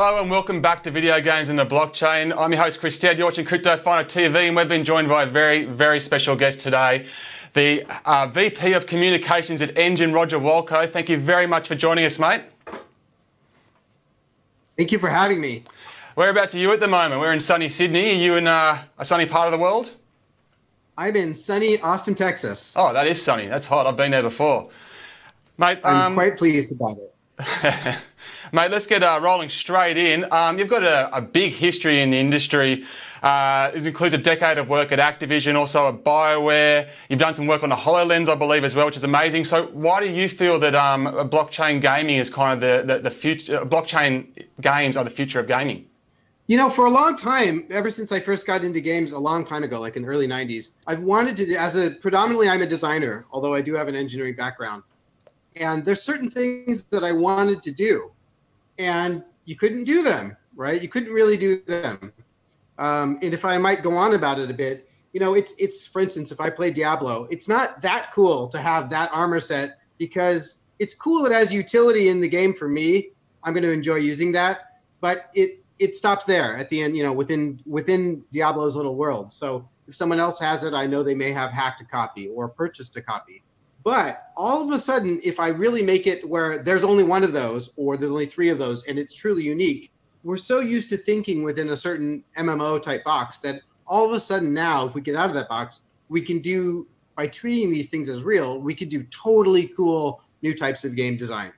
Hello and welcome back to Video Games and the Blockchain. I'm your host Chris Stead. You're watching Crypto Finder TV, and we've been joined by a very, very special guest today, the VP of Communications at Enjin, Roger Walco. Thank you very much for joining us, mate. Thank you for having me. Whereabouts are you at the moment? We're in sunny Sydney. Are you in a sunny part of the world? I'm in sunny Austin, Texas. Oh, that is sunny. That's hot. I've been there before. Mate, I'm quite pleased about it. Mate, let's get rolling straight in. You've got a big history in the industry. It includes a decade of work at Activision, also at BioWare. You've done some work on the HoloLens, I believe, as well, which is amazing. So why do you feel that blockchain gaming is kind of the future? Blockchain games are the future of gaming? You know, for a long time, ever since I first got into games a long time ago, like in the early 90s, I've wanted to, predominantly I'm a designer, although I do have an engineering background. And there's certain things that I wanted to do, and you couldn't do them, right? You couldn't really do them. And if I might go on about it a bit, you know, it's for instance, if I play Diablo, it's not that cool to have that armor set because it's cool. It has utility in the game for me. I'm going to enjoy using that, but it stops there at the end, you know, within Diablo's little world. So if someone else has it, I know they may have hacked a copy or purchased a copy. But all of a sudden, if I really make it where there's only one of those or there's only three of those and it's truly unique, we're so used to thinking within a certain MMO type box that all of a sudden now, if we get out of that box, we can do, by treating these things as real, we could do totally cool new types of game design.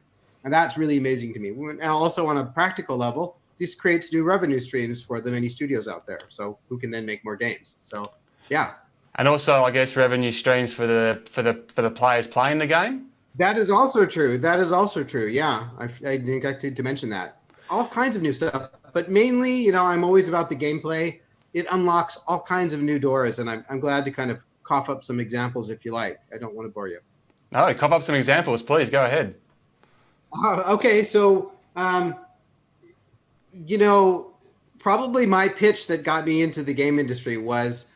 And that's really amazing to me. And also on a practical level, this creates new revenue streams for the many studios out there. So who can then make more games? So yeah. And also, I guess, revenue streams for the players playing the game? That is also true. That is also true, yeah. I neglected to mention that. All kinds of new stuff, but mainly, you know, I'm always about the gameplay. It unlocks all kinds of new doors, and I'm glad to kind of cough up some examples if you like. I don't want to bore you. No, cough up some examples, please. Go ahead. Okay, so, you know, probably my pitch that got me into the game industry was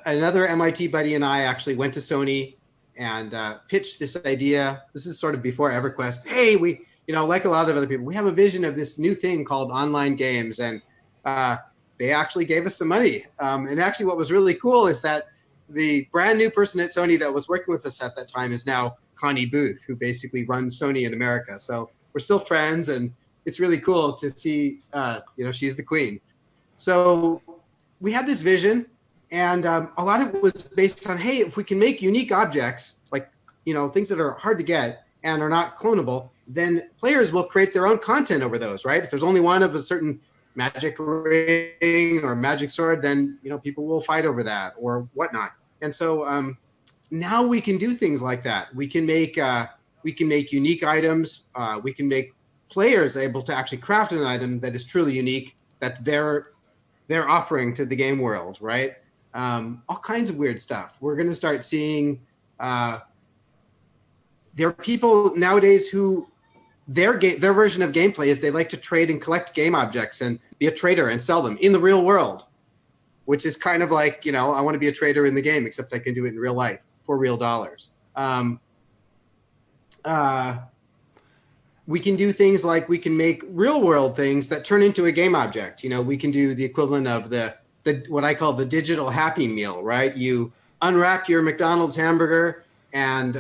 another MIT buddy and I actually went to Sony and pitched this idea. This is sort of before EverQuest. Hey, we, you know, like a lot of other people, we have a vision of this new thing called online games. And they actually gave us some money. And actually what was really cool is that the brand new person at Sony that was working with us at that time is now Connie Booth, who basically runs Sony in America. So we're still friends, and it's really cool to see, you know, she's the queen. So we had this vision. And a lot of it was based on, hey, if we can make unique objects, like, you know, things that are hard to get and are not clonable, then players will create their own content over those, right? If there's only one of a certain magic ring or magic sword, then, you know, people will fight over that or whatnot. And so now we can do things like that. We can make unique items. We can make players able to actually craft an item that is truly unique. That's their offering to the game world, right? All kinds of weird stuff. We're going to start seeing there are people nowadays who their version of gameplay is they like to trade and collect game objects and be a trader and sell them in the real world, which is kind of like, you know, I want to be a trader in the game, except I can do it in real life for real dollars. We can do things like we can make real world things that turn into a game object. You know, we can do the equivalent of what I call the digital Happy Meal, right? You unwrap your McDonald's hamburger and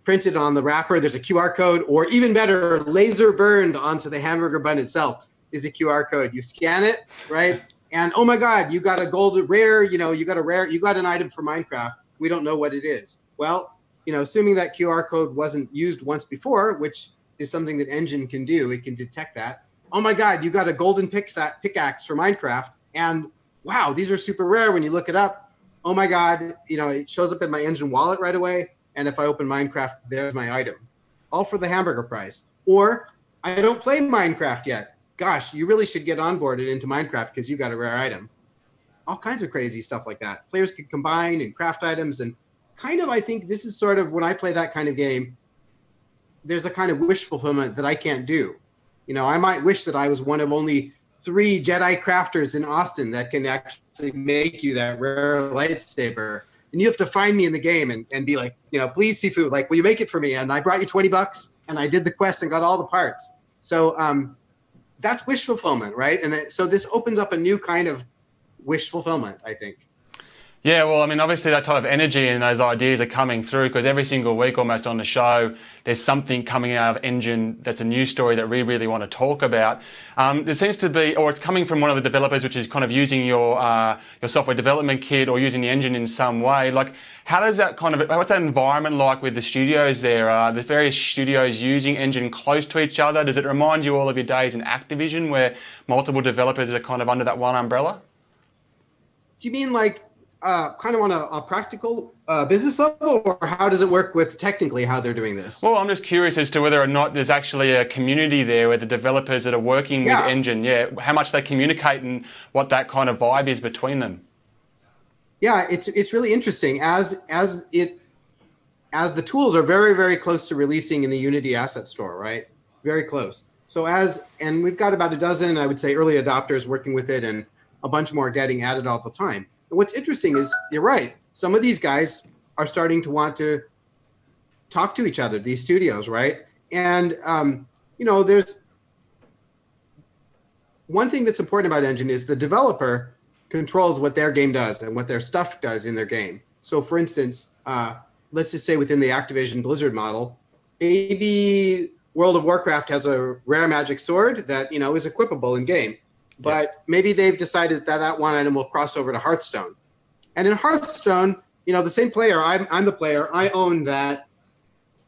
print it on the wrapper. There's a QR code, or even better, laser burned onto the hamburger bun itself is a QR code. You scan it, right? And oh my God, you got a gold rare, you know, you got an item for Minecraft. We don't know what it is. Well, you know, assuming that QR code wasn't used once before, which is something that Enjin can do, it can detect that. Oh my God, you got a golden pickaxe for Minecraft. And wow, these are super rare when you look it up. Oh my God, you know, it shows up in my Enjin wallet right away. And if I open Minecraft, there's my item. All for the hamburger price. Or I don't play Minecraft yet. Gosh, you really should get onboarded into Minecraft because you got a rare item. All kinds of crazy stuff like that. Players could combine and craft items. And kind of, I think this is sort of when I play that kind of game, there's a kind of wish fulfillment that I can't do. You know, I might wish that I was one of only 3 Jedi crafters in Austin that can actually make you that rare lightsaber. And you have to find me in the game and be like, you know, please, Sifu, like, will you make it for me? And I brought you $20 and I did the quest and got all the parts. So that's wish fulfillment, right? And so this opens up a new kind of wish fulfillment, I think. Yeah, well, I mean, obviously that type of energy and those ideas are coming through because every single week almost on the show, there's something coming out of Enjin that's a news story that we really want to talk about. There seems to be, or it's coming from one of the developers, which is kind of using your software development kit or using the engine in some way. Like, how does that kind of, what's that environment like with the studios there? Are the various studios using Enjin close to each other? Does it remind you all of your days in Activision where multiple developers are kind of under that one umbrella? Do you mean like, kind of on a practical business level, or how does it work with technically how they're doing this? Well, I'm just curious as to whether or not there's actually a community there where the developers that are working with Enjin, how much they communicate and what that kind of vibe is between them. Yeah, it's really interesting as the tools are very, very close to releasing in the Unity Asset Store, right? Very close. So and we've got about a dozen, I would say, early adopters working with it, and a bunch more getting added all the time. And what's interesting is, you're right, some of these guys are starting to want to talk to each other, these studios, right? And, there's one thing that's important about Enjin is the developer controls what their game does and what their stuff does in their game. So for instance, let's just say within the Activision Blizzard model, maybe World of Warcraft has a rare magic sword that, is equipable in game. But maybe they've decided that one item will cross over to Hearthstone. And in Hearthstone, the same player, I'm the player, I own that,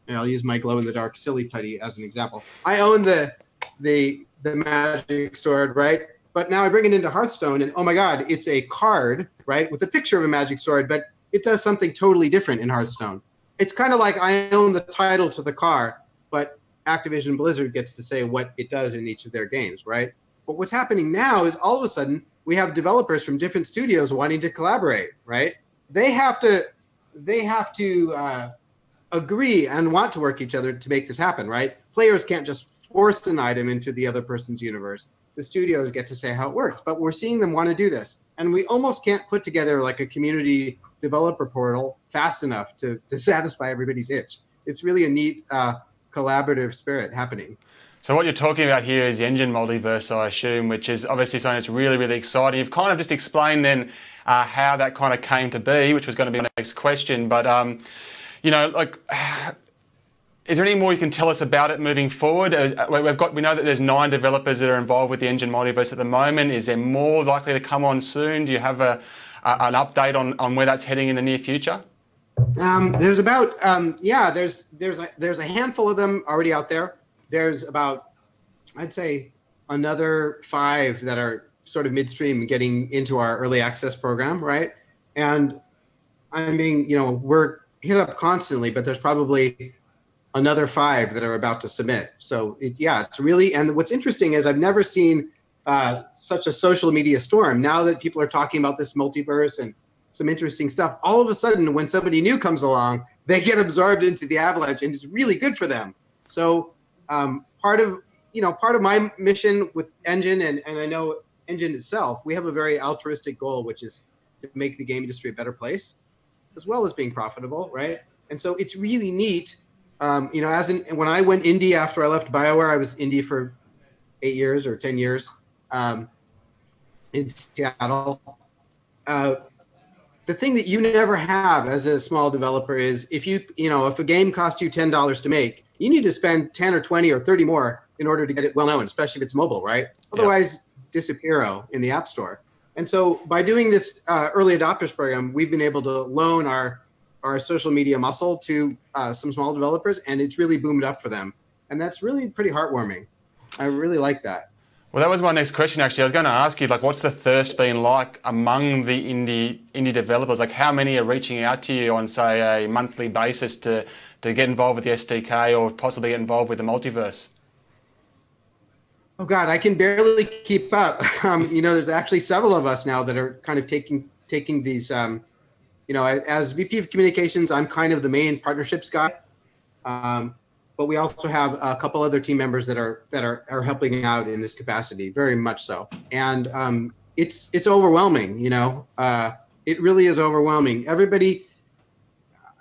and I'll use my glow-in-the-dark silly putty as an example. I own the magic sword, right? But now I bring it into Hearthstone, and oh my God, it's a card, right, with a picture of a magic sword, but it does something totally different in Hearthstone. It's kind of like I own the title to the car, but Activision Blizzard gets to say what it does in each of their games, right? But what's happening now is all of a sudden we have developers from different studios wanting to collaborate, right? They have to agree and want to work each other to make this happen, right? Players can't just force an item into the other person's universe. The studios get to say how it works, but we're seeing them want to do this. And we almost can't put together like a community developer portal fast enough to satisfy everybody's itch. It's really a neat collaborative spirit happening. So what you're talking about here is the Enjin Multiverse, I assume, which is obviously something that's really, really exciting. You've kind of just explained then how that kind of came to be, which was going to be my next question. But, is there any more you can tell us about it moving forward? We know that there's 9 developers that are involved with the Enjin Multiverse at the moment. Is there more likely to come on soon? Do you have an update on where that's heading in the near future? There's about, there's a handful of them already out there. There's about, I'd say, another 5 that are sort of midstream getting into our early access program, right? And I mean, we're hit up constantly, but there's probably another 5 that are about to submit. So it's really, and what's interesting is I've never seen such a social media storm. Now that people are talking about this multiverse and some interesting stuff, all of a sudden when somebody new comes along, they get absorbed into the avalanche, and it's really good for them. So part of my mission with Enjin, and I know Enjin itself, we have a very altruistic goal, which is to make the game industry a better place, as well as being profitable, right? And so it's really neat. When I went indie after I left BioWare, I was indie for 8 years or 10 years in Seattle. The thing that you never have as a small developer is if a game costs you $10 to make, you need to spend 10 or 20 or 30 more in order to get it well known, especially if it's mobile, right? Otherwise, disappear in the App Store. And so by doing this early adopters program, we've been able to loan our social media muscle to some small developers, and it's really boomed up for them. And that's really pretty heartwarming. I really like that. Well, that was my next question, actually. I was going to ask you, what's the thirst been like among the indie developers? Like, how many are reaching out to you on, say, a monthly basis to get involved with the SDK or possibly get involved with the multiverse? Oh, God, I can barely keep up. There's actually several of us now that are kind of taking these, as VP of Communications, I'm kind of the main partnerships guy. But we also have a couple other team members that are helping out in this capacity, very much so. And it's overwhelming, it really is overwhelming. Everybody,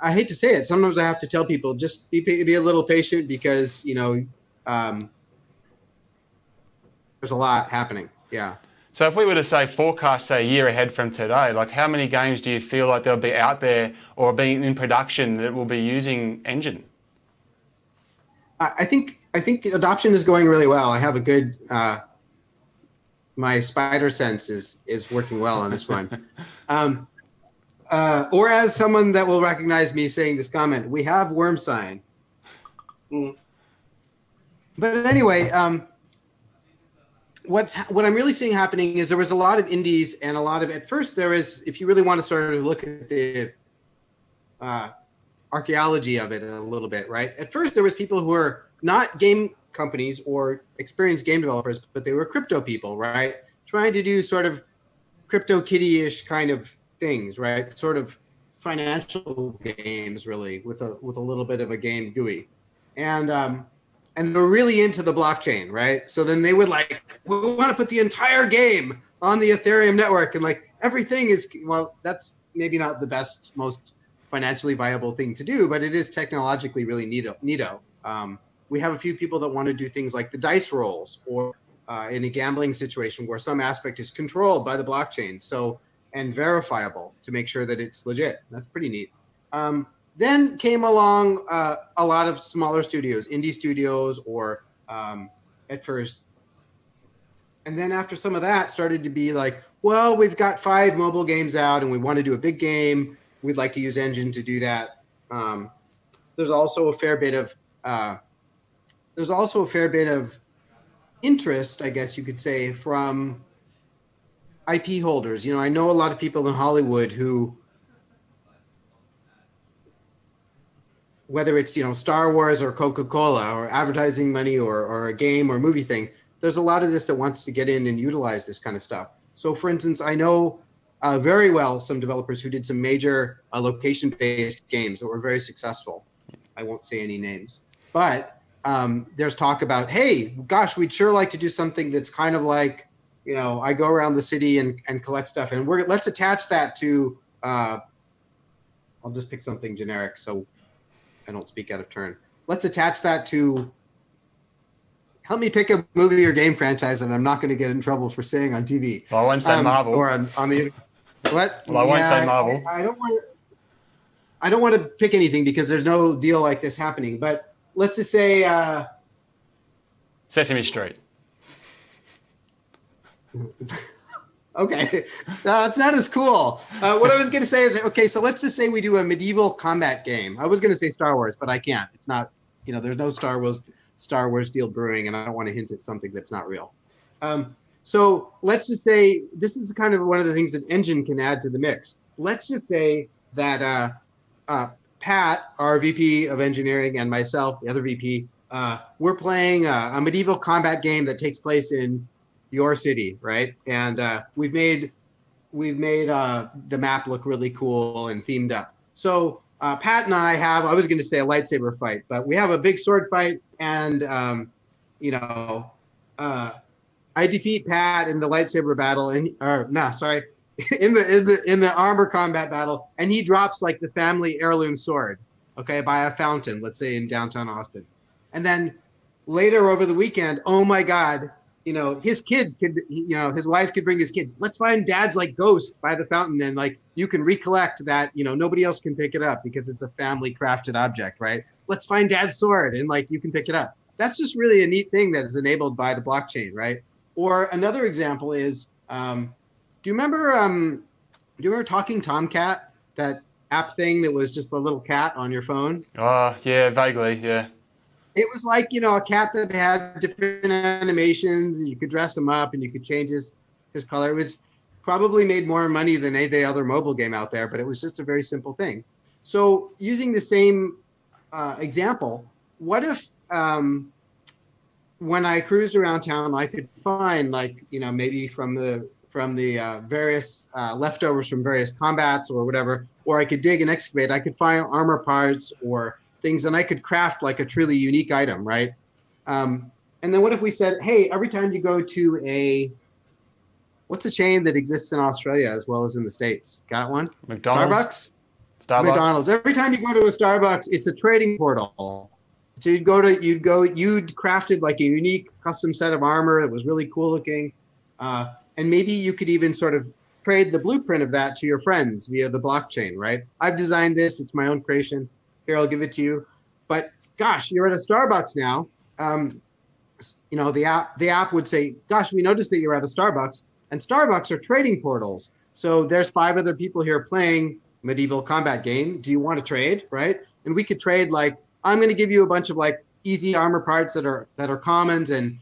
I hate to say it, sometimes I have to tell people just be a little patient because, there's a lot happening. Yeah. So if we were to say forecast, say, a year ahead from today, like how many games do you feel like there'll be out there or being in production that will be using Enjin? I think adoption is going really well. I have a good my spider sense is working well on this one. Or as someone that will recognize me saying this comment, we have worm sign. But anyway, what I'm really seeing happening is there was a lot of indies and a lot of, at first there is, if you really want to sort of look at the archaeology of it a little bit, right? At first there was people who were not game companies or experienced game developers, but they were crypto people, right? Trying to do sort of crypto kitty-ish kind of things, right? Sort of financial games, really, with a little bit of a game GUI. And they're really into the blockchain, right? So then they would like, we want to put the entire game on the Ethereum network, and like everything is, well, that's maybe not the best, most financially viable thing to do, but it is technologically really neato. We have a few people that want to do things like the dice rolls, or in a gambling situation where some aspect is controlled by the blockchain, so and verifiable to make sure that it's legit. That's pretty neat. Then came along a lot of smaller studios, indie studios, or at first. And then after some of that started to be like, well, we've got 5 mobile games out and we want to do a big game. We'd like to use Enjin to do that. There's also a fair bit of interest, I guess you could say, from IP holders. You know, I know a lot of people in Hollywood who, whether it's, you know, Star Wars or Coca-Cola or advertising money or a game or movie thing, there's a lot of this that wants to get in and utilize this kind of stuff. So for instance, I know very well some developers who did some major location-based games that were very successful. I won't say any names, but there's talk about, hey, gosh, we'd sure like to do something that's kind of like, you know, I go around the city and collect stuff, and let's attach that to, I'll just pick something generic so I don't speak out of turn. Let's attach that to, help me pick a movie or game franchise that I'm not going to get in trouble for saying on TV. Well, I won't say Marvel. Or on the, what? Well, I won't say Marvel. I don't want to pick anything because there's no deal like this happening. But let's just say Sesame Street. Okay, it's not as cool. What I was going to say is, okay, so let's just say we do a medieval combat game. I was going to say Star Wars, but I can't. It's not, you know, there's no Star Wars deal brewing, and I don't want to hint at something that's not real. So let's just say this is kind of one of the things that Enjin can add to the mix. Let's just say that Pat, our VP of engineering, and myself, the other VP, we're playing a medieval combat game that takes place in your city, right? And we've made the map look really cool and themed up. So Pat and I have, I was going to say a lightsaber fight, but we have a big sword fight, and you know, I defeat Pat in the lightsaber battle, and in the armor combat battle, and he drops like the family heirloom sword, okay, by a fountain, let's say in downtown Austin. And then later over the weekend, oh my God, you know, his kids could, you know, his wife could bring his kids. Let's find Dad's like ghost by the fountain, and like you can recollect that, you know, nobody else can pick it up because it's a family crafted object, right? Let's find Dad's sword, and like you can pick it up. That's just really a neat thing that is enabled by the blockchain, right? Or another example is, do you remember Talking Tomcat, that app thing that was just a little cat on your phone? Yeah, vaguely, yeah. It was like, you know, a cat that had different animations, and you could dress him up and you could change his color. It was probably made more money than any other mobile game out there, but it was just a very simple thing. So using the same example, what if when I cruised around town, I could find, like, you know, maybe from the various leftovers from various combats or whatever, or I could dig and excavate, I could find armor parts or things, and I could craft like a truly unique item, right? And then what if we said, hey, every time you go to what's a chain that exists in Australia as well as in the States? Got one? McDonald's. Starbucks. Every time you go to a Starbucks, it's a trading portal. So you'd crafted like a unique custom set of armor that was really cool looking. And maybe you could even sort of trade the blueprint of that to your friends via the blockchain, right? I've designed this, it's my own creation. Here, I'll give it to you. But gosh, you're at a Starbucks now. The app would say, gosh, we noticed that you're at a Starbucks, and Starbucks are trading portals. So there's 5 other people here playing medieval combat game. Do you want to trade, right? And we could trade like, I'm going to give you a bunch of like easy armor parts that are commons, and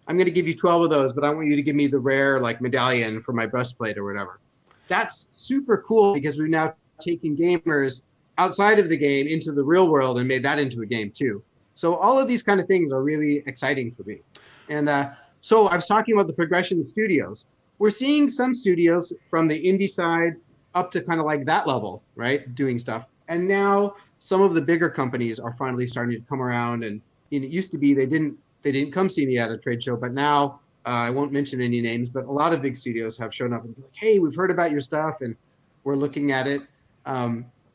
I'm going to give you 12 of those, but I want you to give me the rare like medallion for my breastplate or whatever. That's super cool because we've now taken gamers outside of the game into the real world and made that into a game too. So all of these kind of things are really exciting for me. And so I was talking about the progression of studios. We're seeing some studios from the indie side up to kind of like that level, right? Doing stuff. And now some of the bigger companies are finally starting to come around. And it used to be they didn't come see me at a trade show, but now I won't mention any names, but a lot of big studios have shown up and be like, hey, we've heard about your stuff and we're looking at it.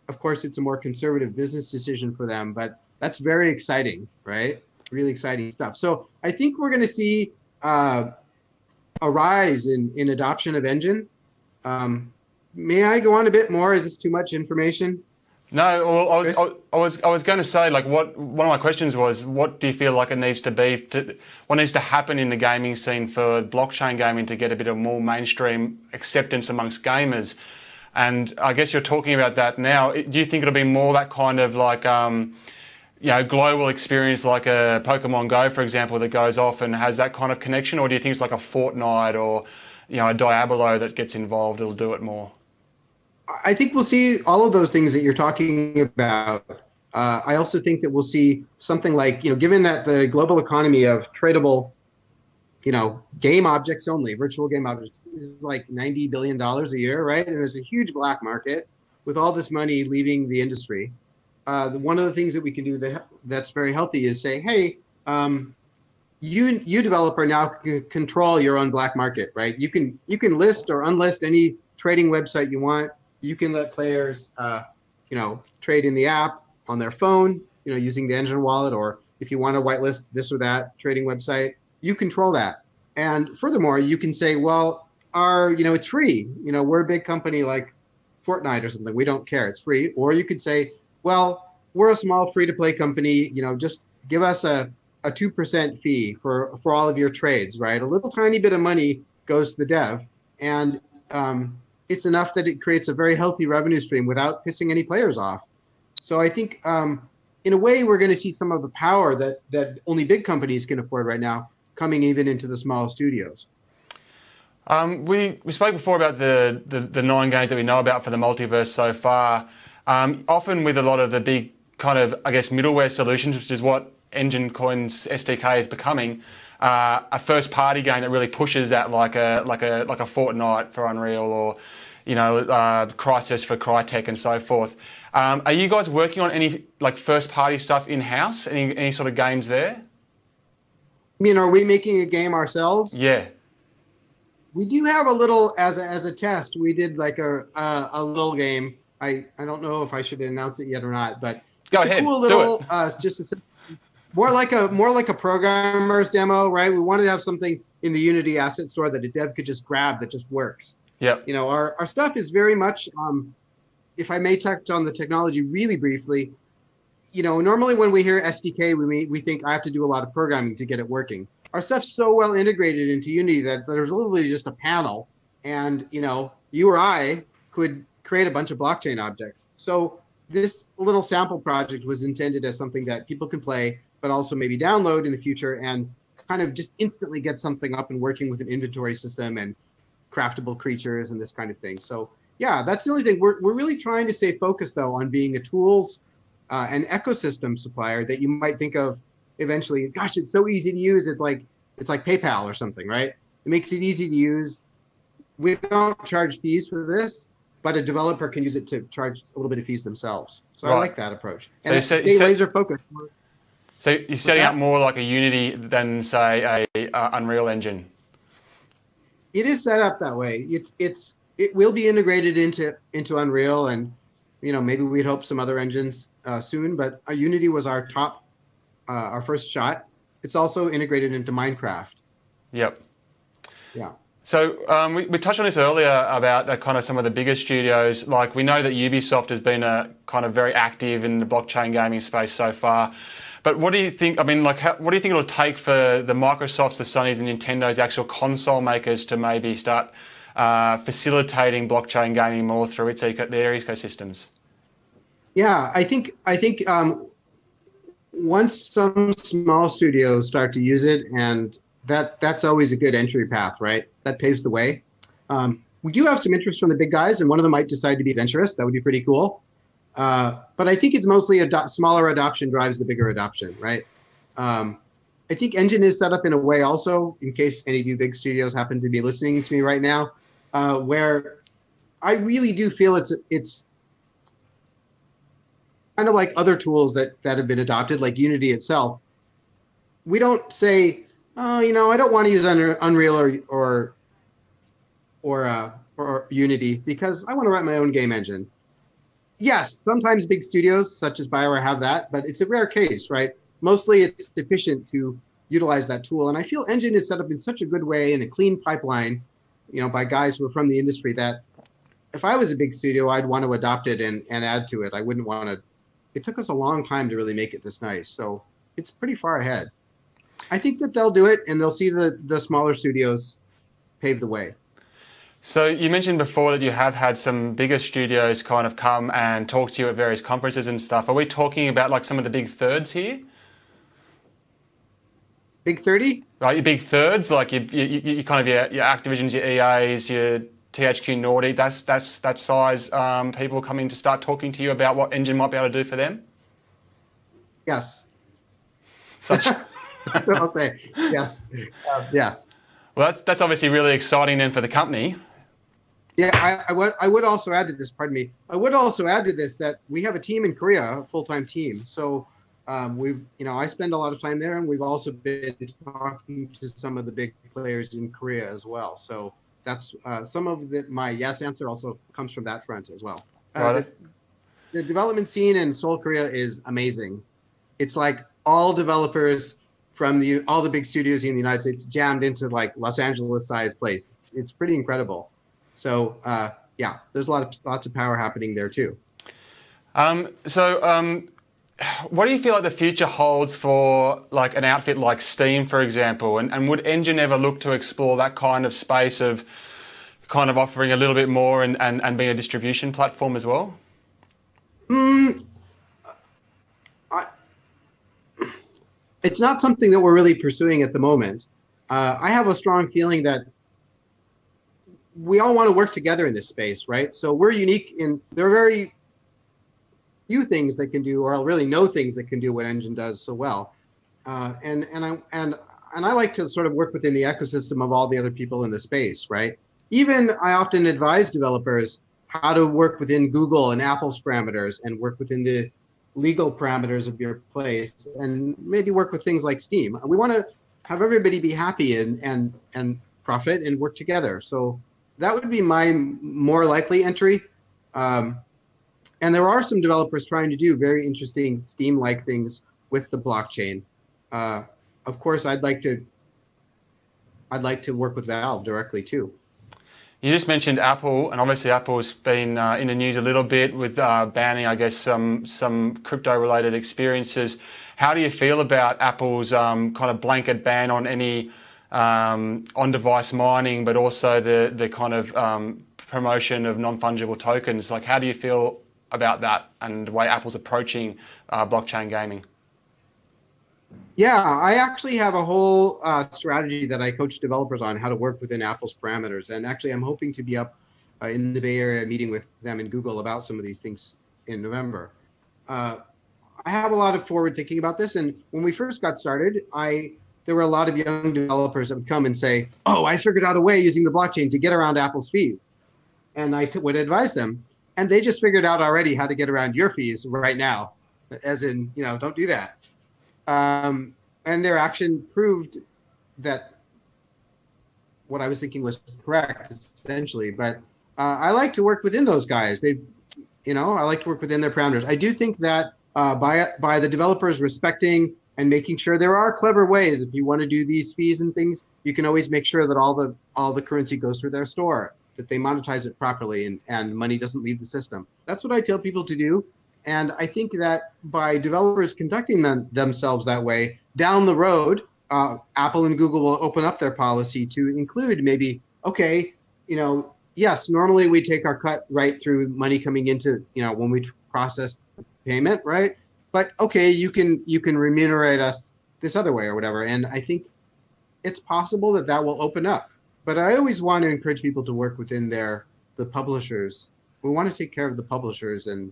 Of course, it's a more conservative business decision for them, but that's very exciting, right? Really exciting stuff. So I think we're going to see a rise in adoption of Enjin. May I go on a bit more? Is this too much information? No, well, I was going to say, like, one of my questions was, what do you feel like it needs to be, what needs to happen in the gaming scene for blockchain gaming to get a bit of more mainstream acceptance amongst gamers? And I guess you're talking about that now. Do you think it'll be more that kind of like, global experience, like a Pokemon Go, for example, that goes off and has that kind of connection, or do you think it's like a Fortnite or, a Diablo that gets involved? It'll do it more. I think we'll see all of those things that you're talking about. I also think that we'll see something like, given that the global economy of tradable, game objects only, virtual game objects is like $90 billion a year, right? And there's a huge black market with all this money leaving the industry. One of the things that we can do that's very healthy is say, hey, you developer now can control your own black market, right? You can list or unlist any trading website you want. You can let players, trade in the app on their phone, using the Enjin wallet, or if you want to whitelist this or that trading website, you control that. And furthermore, you can say, well, it's free. We're a big company like Fortnite or something. We don't care. It's free. Or you could say, well, we're a small free-to-play company. Just give us a 2% fee for all of your trades, right? A little tiny bit of money goes to the dev, and it's enough that it creates a very healthy revenue stream without pissing any players off. So I think, in a way, we're going to see some of the power that only big companies can afford right now coming even into the small studios. We spoke before about the 9 games that we know about for the multiverse so far. Often with a lot of the big kind of, I guess, middleware solutions, which is what Enjin Coin's SDK is becoming, a first-party game that really pushes that, like a Fortnite for Unreal, or Crysis for Crytek and so forth. Are you guys working on any like first-party stuff in-house? Any sort of games there? I mean, are we making a game ourselves? Yeah. We do have a little, as a test, we did like a little game. I don't know if I should announce it yet or not, but go ahead. Cool little, more like a programmer's demo, right? We wanted to have something in the Unity asset store that a dev could just grab that just works. Yeah. Our stuff is very much, if I may touch on the technology really briefly, normally when we hear SDK, we think I have to do a lot of programming to get it working. Our stuff's so well integrated into Unity that there's literally just a panel, and you or I could create a bunch of blockchain objects. So this little sample project was intended as something that people can play, but also maybe download in the future and kind of just instantly get something up and working with an inventory system and craftable creatures and this kind of thing. So yeah, that's the only thing. We're really trying to stay focused though on being a tools and ecosystem supplier that you might think of eventually. Gosh, it's so easy to use. It's like PayPal or something, right? It makes it easy to use. We don't charge fees for this, but a developer can use it to charge a little bit of fees themselves. So right. I like that approach. And so stay laser focused. So you're setting up more like a Unity than, say, a Unreal Engine. It is set up that way. It will be integrated into Unreal, and maybe we'd hope some other engines soon. But Unity was our top our first shot. It's also integrated into Minecraft. Yep. Yeah. So we touched on this earlier about that kind of some of the bigger studios. Like we know that Ubisoft has been a kind of very active in the blockchain gaming space so far. But what do you think? I mean, like, what do you think it'll take for the Microsofts, the Sonys, the Nintendos, actual console makers to maybe start facilitating blockchain gaming more through their ecosystems? Yeah, I think once some small studios start to use it, and that's always a good entry path, right? That paves the way. We do have some interest from the big guys, and one of them might decide to be adventurous. That would be pretty cool. But I think it's mostly smaller adoption drives the bigger adoption, right? I think Enjin is set up in a way also, in case any of you big studios happen to be listening to me right now, where I really do feel it's kind of like other tools that have been adopted, like Unity itself. We don't say, oh, I don't want to use Unreal or Unity because I want to write my own game engine. Yes, sometimes big studios such as BioWare have that, but it's a rare case, right? Mostly it's efficient to utilize that tool. And I feel Enjin is set up in such a good way in a clean pipeline, by guys who are from the industry that if I was a big studio, I'd want to adopt it and add to it. I wouldn't want to. It took us a long time to really make it this nice. So it's pretty far ahead. I think that they'll do it and they'll see the smaller studios pave the way. So you mentioned before that you have had some bigger studios kind of come and talk to you at various conferences and stuff. Are we talking about like some of the big thirds here? Big 30? Right, your big thirds, like you kind of your Activisions, your EAs, your THQ Nordic, that size people coming to start talking to you about what Enjin might be able to do for them? Yes. That's what I'll say. Yes. Yeah. Well, that's obviously really exciting then for the company. Yeah, I would also add to this, pardon me. I would also add to this that we have a team in Korea, a full-time team. So I spend a lot of time there, and we've also been talking to some of the big players in Korea as well. So that's some of my yes answer also comes from that front as well. The development scene in Seoul, Korea is amazing. It's like all developers from all the big studios in the United States jammed into like Los Angeles sized place. It's pretty incredible. So yeah, there's lots of power happening there too. What do you feel like the future holds for like an outfit like Steam, for example? And would Enjin ever look to explore that kind of space of kind of offering a little bit more and being a distribution platform as well? It's not something that we're really pursuing at the moment. I have a strong feeling that we all want to work together in this space, right? So we're unique there are very few things that can do, or really no things that can do what Enjin does so well. And I like to sort of work within the ecosystem of all the other people in the space, right? Even I often advise developers how to work within Google and Apple's parameters and work within the legal parameters of your place and maybe work with things like Steam. We want to have everybody be happy and profit and work together. So that would be my more likely entry. And there are some developers trying to do very interesting Steam-like things with the blockchain. Of course, I'd like to work with Valve directly too. You just mentioned Apple, and obviously Apple's been in the news a little bit with banning, I guess, some crypto-related experiences. How do you feel about Apple's kind of blanket ban on any on-device mining, but also the kind of promotion of non-fungible tokens? Like, how do you feel about that and the way Apple's approaching blockchain gaming? Yeah, I actually have a whole strategy that I coach developers on how to work within Apple's parameters. And actually, I'm hoping to be up in the Bay Area meeting with them and Google about some of these things in November. I have a lot of forward thinking about this. And when we first got started, there were a lot of young developers that would come and say, oh, I figured out a way using the blockchain to get around Apple's fees. And I would advise them. And they just figured out already how to get around your fees right now, as in, don't do that. And their action proved that what I was thinking was correct, essentially. But I like to work within those guys. I like to work within their parameters. I do think that by the developers respecting and making sure there are clever ways. If you want to do these fees and things, you can always make sure that all the currency goes through their store, that they monetize it properly, and money doesn't leave the system. That's what I tell people to do. And I think that by developers conducting themselves that way, down the road, Apple and Google will open up their policy to include maybe, okay, yes, normally we take our cut right through money coming into, when we process payment, right? But okay, you can remunerate us this other way or whatever. And I think it's possible that will open up. But I always want to encourage people to work within the publishers. We want to take care of the publishers and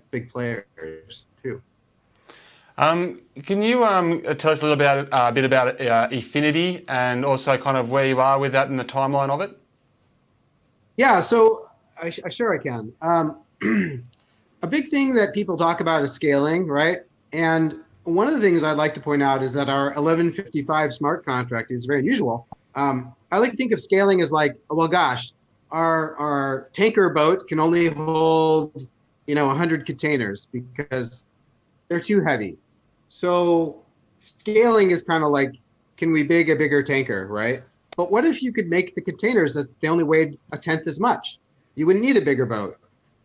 big players too. Can you tell us a little bit about Efinity and also kind of where you are with that and the timeline of it? Yeah, so I sure I can. A big thing that people talk about is scaling, right? And one of the things I'd like to point out is that our 1155 smart contract is very unusual. I like to think of scaling as like, well, gosh, our tanker boat can only hold 100 containers because they're too heavy. So scaling is kind of like, can we big a bigger tanker, right? But what if you could make the containers that they only weighed a tenth as much? You wouldn't need a bigger boat.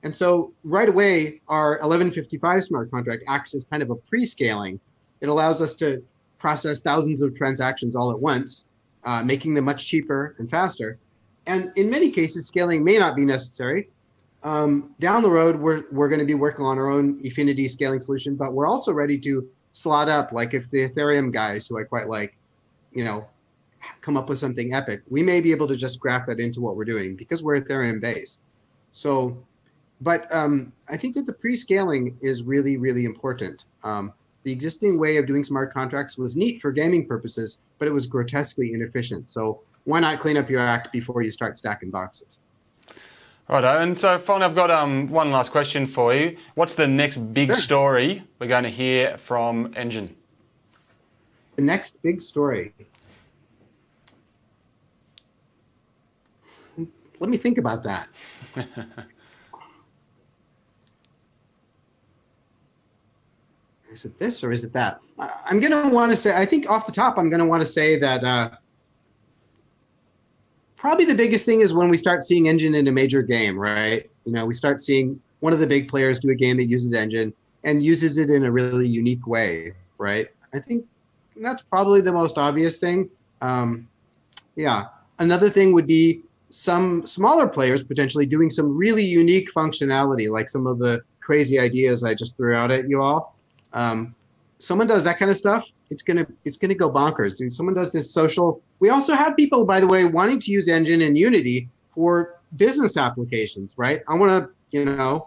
And so right away, our 1155 smart contract acts as kind of a pre-scaling. It allows us to process thousands of transactions all at once, making them much cheaper and faster. And in many cases, scaling may not be necessary. Down the road, we're going to be working on our own Efinity scaling solution, but we're also ready to slot up, like if the Ethereum guys, who I quite like, come up with something epic, we may be able to just graph that into what we're doing because we're Ethereum based. So, but I think that the pre-scaling is really, really important. The existing way of doing smart contracts was neat for gaming purposes, but it was grotesquely inefficient. So why not clean up your act before you start stacking boxes? Righto, and so finally I've got one last question for you. What's the next big story we're going to hear from Enjin? The next big story. Let me think about that. Is it this or is it that? I'm going to want to say, I think off the top, I'm going to want to say that probably the biggest thing is when we start seeing Enjin in a major game, right? We start seeing one of the big players do a game that uses Enjin and uses it in a really unique way, right? I think that's probably the most obvious thing. Yeah. Another thing would be some smaller players potentially doing some really unique functionality, like some of the crazy ideas I just threw out at you all. Someone does that kind of stuff, it's gonna go bonkers. Dude, someone does this social. We also have people, by the way, wanting to use Enjin and Unity for business applications, right? I want to,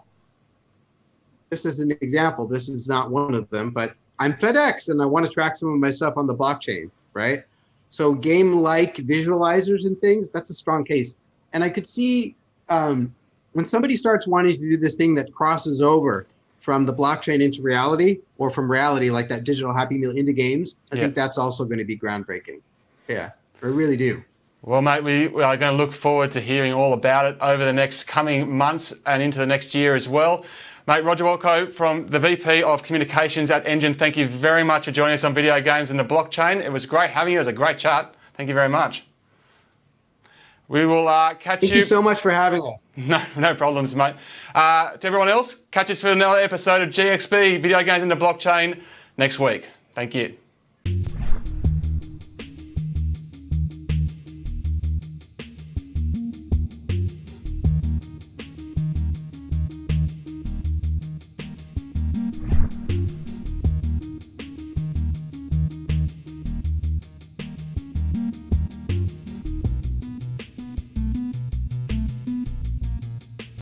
this is an example. This is not one of them, but I'm FedEx and I want to track some of my stuff on the blockchain, right? So game-like visualizers and things, that's a strong case. And I could see when somebody starts wanting to do this thing that crosses over from the blockchain into reality, or from reality, like that digital Happy Meal, into games, I think that's also going to be groundbreaking. Yeah, I really do. Well, mate, we are going to look forward to hearing all about it over the next coming months and into the next year as well. Mate, Roger Walco, from the VP of Communications at Enjin, thank you very much for joining us on Video Games and the Blockchain. It was great having you. It was a great chat. Thank you very much. We will catch you. Thank you so much for having us. No problems, mate. To everyone else, catch us for another episode of GXB, Video Games and the Blockchain, next week. Thank you.